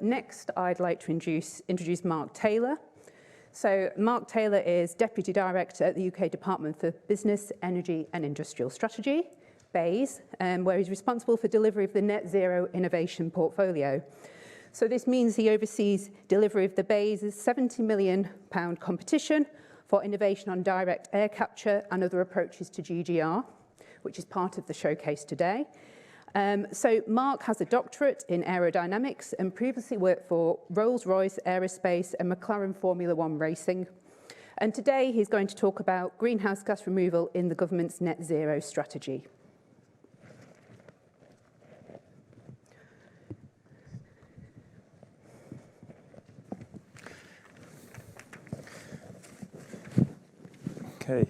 Next, I'd like to introduce Mark Taylor. So Mark Taylor is Deputy Director at the UK Department for Business, Energy and Industrial Strategy, BEIS, where he's responsible for delivery of the Net Zero Innovation Portfolio. So this means he oversees delivery of the BEIS' £70 million competition for innovation on direct air capture and other approaches to GGR, which is part of the showcase today. So Mark has a doctorate in aerodynamics and previously worked for Rolls-Royce Aerospace and McLaren Formula One Racing. And today he's going to talk about greenhouse gas removal in the government's net zero strategy. Okay,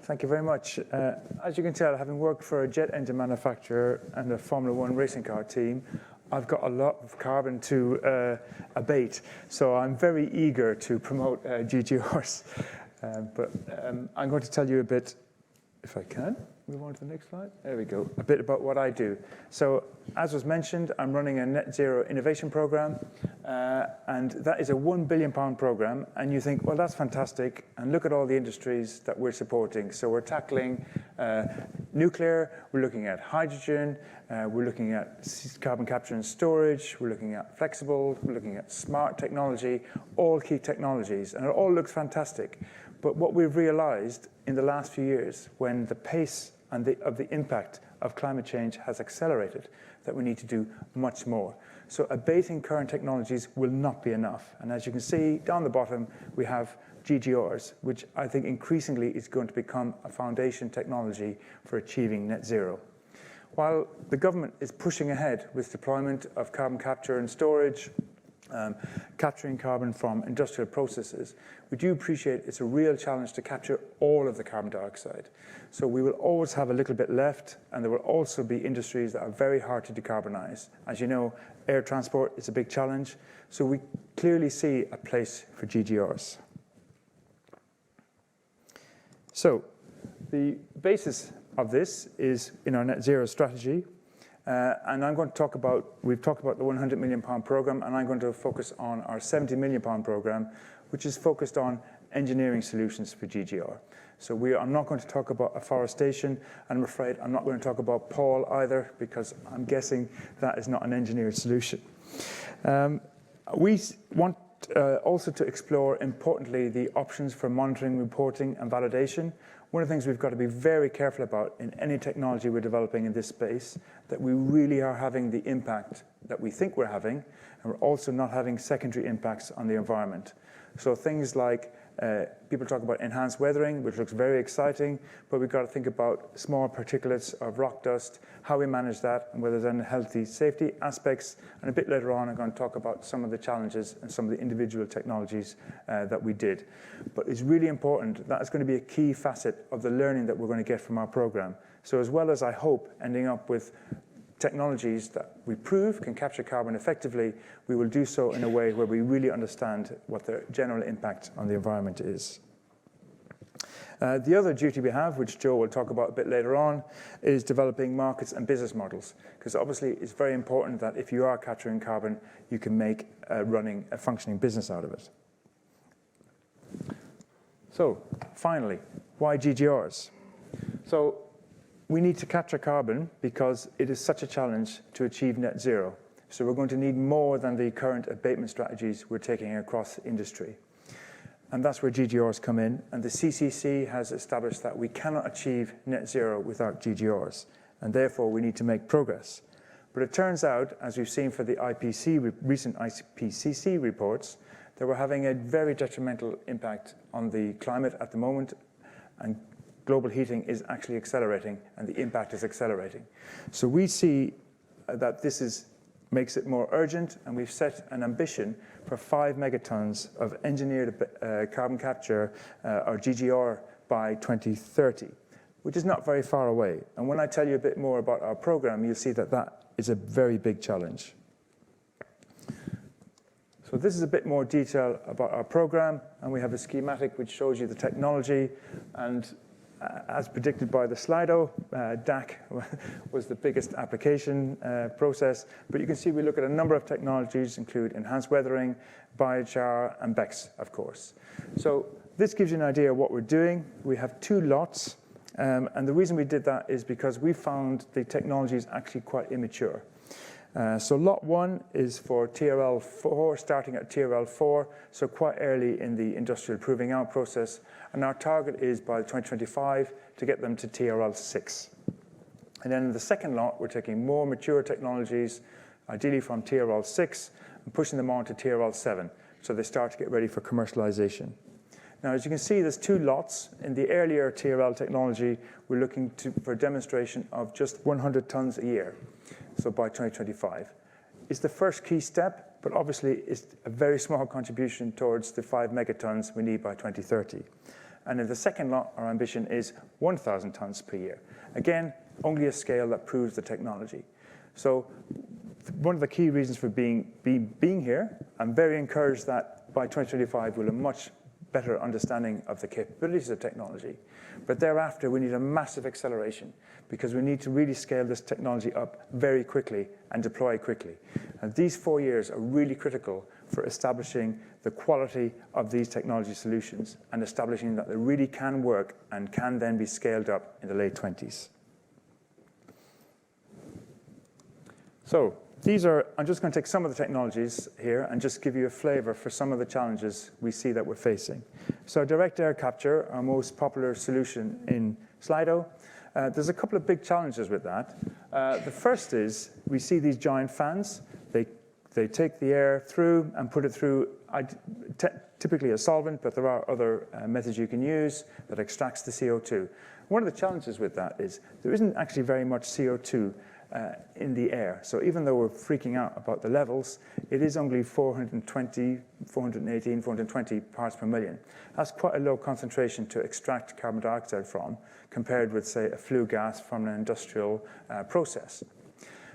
thank you very much. As you can tell, having worked for a jet engine manufacturer and a Formula One racing car team, I've got a lot of carbon to abate, so I'm very eager to promote GGRs. But I'm going to tell you a bit, if I can, move on to the next slide. There we go, a bit about what I do. So, as was mentioned, I'm running a net zero innovation program, and that is a £1 billion program. And you think, well, that's fantastic. And look at all the industries that we're supporting. So we're tackling nuclear, we're looking at hydrogen, we're looking at carbon capture and storage, we're looking at flexible, we're looking at smart technology, all key technologies, and it all looks fantastic. But what we've realized in the last few years, when the pace and of the impact of climate change has accelerated, that we need to do much more. So abating current technologies will not be enough. And as you can see down the bottom, we have GGRs, which I think increasingly is going to become a foundation technology for achieving net zero. While the government is pushing ahead with deployment of carbon capture and storage, capturing carbon from industrial processes, we do appreciate it's a real challenge to capture all of the carbon dioxide. So we will always have a little bit left, and there will also be industries that are very hard to decarbonize. As you know, air transport is a big challenge, so we clearly see a place for GGRs. So the basis of this is in our net zero strategy. And I'm going to talk about, we've talked about the £100 million program, and I'm going to focus on our £70 million program, which is focused on engineering solutions for GGR. So I'm not going to talk about afforestation, and I'm afraid I'm not going to talk about Paul either, because I'm guessing that is not an engineered solution. We want also to explore, importantly, the options for monitoring, reporting, and validation. One of the things we've got to be very careful about in any technology we're developing in this space, that we really are having the impact that we think we're having, and we're also not having secondary impacts on the environment. So things like, people talk about enhanced weathering, which looks very exciting, but we've got to think about small particulates of rock dust, how we manage that, and whether there's any healthy safety aspects. And a bit later on, I'm going to talk about some of the challenges and some of the individual technologies that we did. But it's really important. That is going to be a key facet of the learning that we're going to get from our program. So as well as, I hope, ending up with technologies that we prove can capture carbon effectively, we will do so in a way where we really understand what the general impact on the environment is. The other duty we have, which Joe will talk about a bit later on, is developing markets and business models. Because obviously it's very important that if you are capturing carbon, you can make a functioning business out of it. So finally, why GGRs? So we need to capture carbon because it is such a challenge to achieve net zero. So we're going to need more than the current abatement strategies we're taking across industry. And that's where GGRs come in. And the CCC has established that we cannot achieve net zero without GGRs. And therefore, we need to make progress. But it turns out, as we've seen for the recent IPCC reports, that we're having a very detrimental impact on the climate at the moment. And global heating is actually accelerating, and the impact is accelerating. So we see that this makes it more urgent, and we've set an ambition for 5 megatons of engineered carbon capture, or GGR, by 2030, which is not very far away. And when I tell you a bit more about our program, you'll see that that is a very big challenge. So this is a bit more detail about our program, and we have a schematic which shows you the technology. And as predicted by the Slido, DAC was the biggest application process. But you can see we look at a number of technologies, include enhanced weathering, biochar, and BEIS, of course. So this gives you an idea of what we're doing. We have 2 lots. And the reason we did that is because we found the technology is actually quite immature. So lot 1 is for TRL4, starting at TRL4, so quite early in the industrial proving out process. And our target is by 2025 to get them to TRL6. And then in the second lot, we're taking more mature technologies, ideally from TRL6, and pushing them on to TRL7, so they start to get ready for commercialization. Now, as you can see, there's 2 lots. In the earlier TRL technology, we're looking for a demonstration of just 100 tons a year. So by 2025. It's the first key step, but obviously it's a very small contribution towards the 5 megatons we need by 2030. And in the second lot, our ambition is 1,000 tons per year. Again, only a scale that proves the technology. So one of the key reasons for being here, I'm very encouraged that by 2025 we'll have a much better understanding of the capabilities of technology. But thereafter, we need a massive acceleration because we need to really scale this technology up very quickly and deploy quickly. And these 4 years are really critical for establishing the quality of these technology solutions and establishing that they really can work and can then be scaled up in the late 20s. So I'm just going to take some of the technologies here and just give you a flavor for some of the challenges we see that we're facing. So direct air capture, our most popular solution in Slido. There's a couple of big challenges with that. The first is we see these giant fans. They take the air through and put it through typically a solvent, but there are other methods you can use that extracts the CO2. One of the challenges with that is there isn't actually very much CO2 in the air. So even though we're freaking out about the levels, it is only 420, 418, 420 parts per million. That's quite a low concentration to extract carbon dioxide from, compared with, say, a flue gas from an industrial process.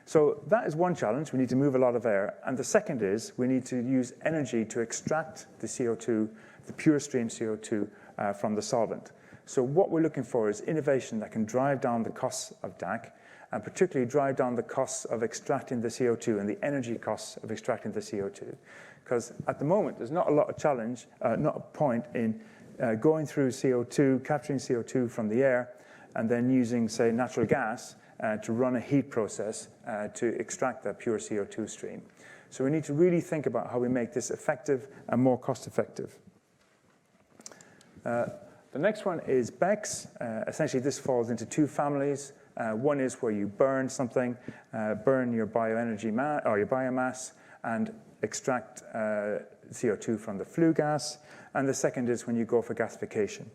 So that is one challenge. We need to move a lot of air. And the second is we need to use energy to extract the CO2, the pure stream CO2 from the solvent. So what we're looking for is innovation that can drive down the costs of DAC, and particularly drive down the costs of extracting the CO2 and the energy costs of extracting the CO2. Because at the moment, there's not a lot of challenge, not a point in going through CO2, capturing CO2 from the air, and then using, say, natural gas to run a heat process to extract that pure CO2 stream. So we need to really think about how we make this effective and more cost-effective. The next one is BEIS. Essentially, this falls into 2 families. One is where you burn something, burn your bioenergy or your biomass, and extract CO2 from the flue gas. And the second is when you go for gasification.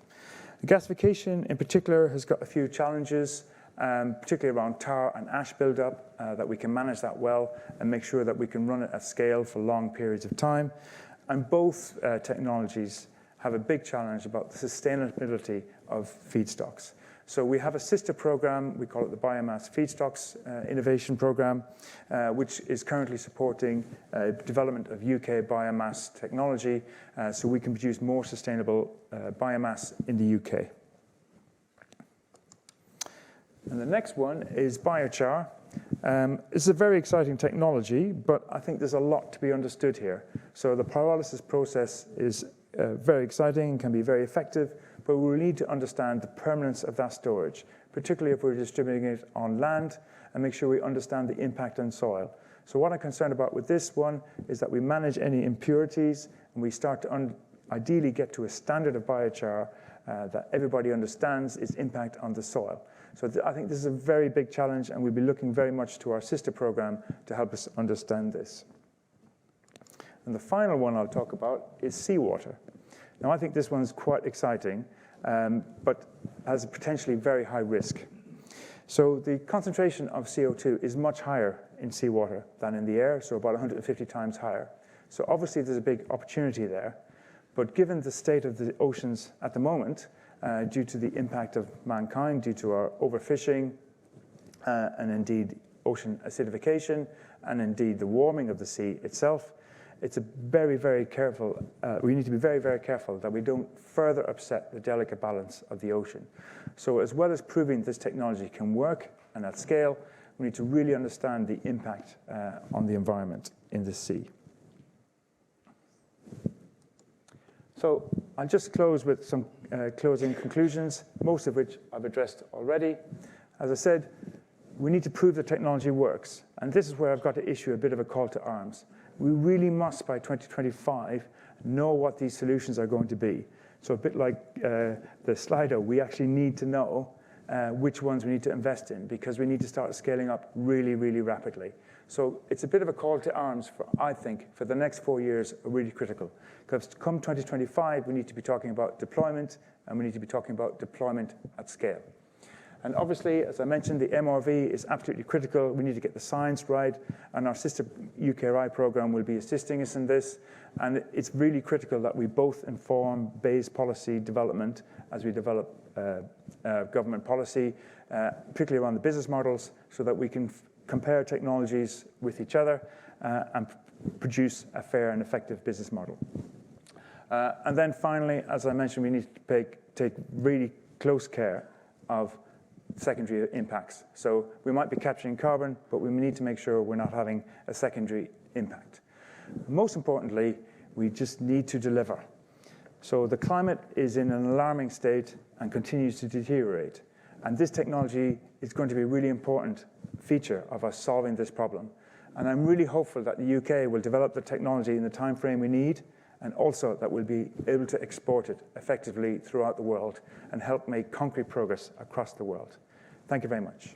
The gasification, in particular, has got a few challenges, particularly around tar and ash buildup, that we can manage that well and make sure that we can run it at scale for long periods of time. And both technologies have a big challenge about the sustainability of feedstocks. So we have a sister program, we call it the Biomass Feedstocks Innovation Program, which is currently supporting development of UK biomass technology so we can produce more sustainable biomass in the UK. And the next one is biochar. It's a very exciting technology, but I think there's a lot to be understood here. So the pyrolysis process is very exciting and can be very effective, but we need to understand the permanence of that storage, particularly if we're distributing it on land, and make sure we understand the impact on soil. So what I'm concerned about with this one is that we manage any impurities, and we start to ideally get to a standard of biochar that everybody understands its impact on the soil. So I think this is a very big challenge, and we'll be looking very much to our sister program to help us understand this. And the final one I'll talk about is seawater. Now, I think this one's quite exciting, but has a potentially very high risk. So the concentration of CO2 is much higher in seawater than in the air, so about 150 times higher. So obviously there's a big opportunity there, but given the state of the oceans at the moment, due to the impact of mankind, due to our overfishing, and indeed ocean acidification, and indeed the warming of the sea itself, it's a very, very careful, we need to be very, very careful that we don't further upset the delicate balance of the ocean. So as well as proving this technology can work and at scale, we need to really understand the impact on the environment in the sea. So I'll just close with some closing conclusions, most of which I've addressed already. As I said, we need to prove the technology works. And this is where I've got to issue a bit of a call to arms. We really must, by 2025, know what these solutions are going to be. So a bit like the Slido, we actually need to know which ones we need to invest in, because we need to start scaling up really, really rapidly. So it's a bit of a call to arms, I think, for the next 4 years are really critical. Because come 2025, we need to be talking about deployment, and we need to be talking about deployment at scale. And obviously, as I mentioned, the MRV is absolutely critical. We need to get the science right, and our sister UKRI program will be assisting us in this. And it's really critical that we both inform BEIS policy development as we develop government policy, particularly around the business models, so that we can compare technologies with each other and produce a fair and effective business model. And then finally, as I mentioned, we need to take really close care of secondary impacts. So we might be capturing carbon, but we need to make sure we're not having a secondary impact. Most importantly, we just need to deliver. So the climate is in an alarming state and continues to deteriorate. And this technology is going to be a really important feature of us solving this problem. And I'm really hopeful that the UK will develop the technology in the time frame we need, and also that we'll be able to export it effectively throughout the world and help make concrete progress across the world. Thank you very much.